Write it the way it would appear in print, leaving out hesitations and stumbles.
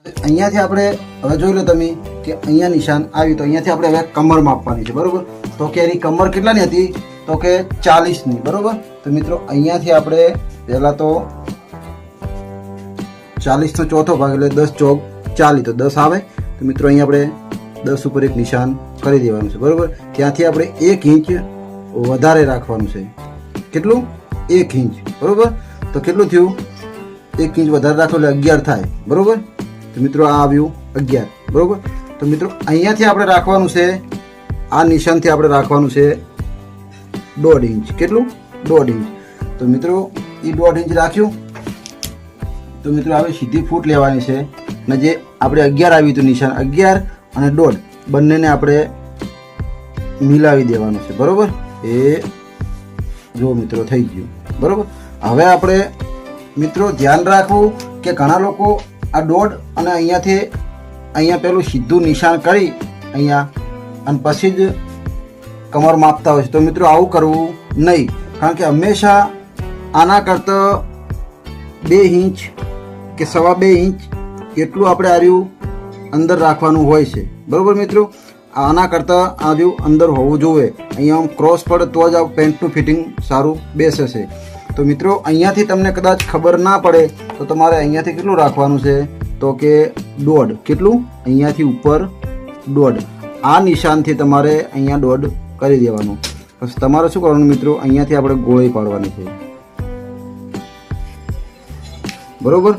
અહીંયાથી આપણે હવે જોઈ લો તમે કે અહીંયા નિશાન આવ્યું તો અહીંયાથી આપણે હવે કમર માપવાની છે બરોબર. તો કે એની કમર કેટલાની હતી તો કે 40ની બરોબર. તો મિત્રો અહીંયાથી આપણે પહેલાં તો 40નો ચોથો ભાગ એટલે 10 ચોક 40 તો 10 આવે. તો મિત્રો અહીંયા આપણે 10 ઉપર એક નિશાન કરી દેવાનું છે બરોબર. ત્યાંથી આપણે 1 ઇંચ વધારે રાખવાનું છે. કેટલું? 1 ઇંચ બરોબર. તો કેટલું થયું? 1 ઇંચ વધારે રાખો એટલે 11 થાય બરોબર. તો મિત્રો આ આવ્યું 11 બરોબર. તો મિત્રો અહીંયાથી આપણે રાખવાનું છે, આ નિશાનથી આપણે રાખવાનું છે 1.5 ઇંચ. કેટલું? 1.5 ઇંચ. તો મિત્રો એ 1.5 ઇંચ રાખ્યું. તો મિત્રો હવે સીધી ફૂટ લેવાની છે અને જે આપણે 11 આવ્યું હતું નિશાન 11 અને 1.5 બંનેને આપણે મિલાવી દેવાનું છે બરોબર. એ જો મિત્રો થઈ ગયું બરોબર. હવે આપણે મિત્રો ધ્યાન રાખવું કે ઘણા લોકો આ 1.5 અને અહીંયાથી અહીંયા પેલું સીધું નિશાન કરી અહીંયા અને પછી જ કમર માપતા હોય છે. તો મિત્રો આવું કરવું નહીં, કારણ કે હંમેશા આના કરતાં 2 ઇંચ કે 2.5 ઇંચ એટલું આપણે આર્યું અંદર રાખવાનું હોય છે બરાબર મિત્રો. આના કરતાં આર્યું અંદર હોવું જોઈએ. અહીંયા ક્રોસ પડે તો જ આ પેન્ટનું ફિટિંગ સારું બેસે. તો મિત્રો અહીંયાથી તમને કદાચ ખબર ના પડે તો તમારે અહીંયાથી કેટલું રાખવાનું છે તો કે 1.5. કેટલું? અહીંયાથી ઉપર 1.5. આ નિશાનથી તમારે અહીંયા 1.5 કરી દેવાનું. બસ તમારે શું કરવાનું મિત્રો, અહીંયાથી આપણે ગોળી પાડવાની છે બરોબર.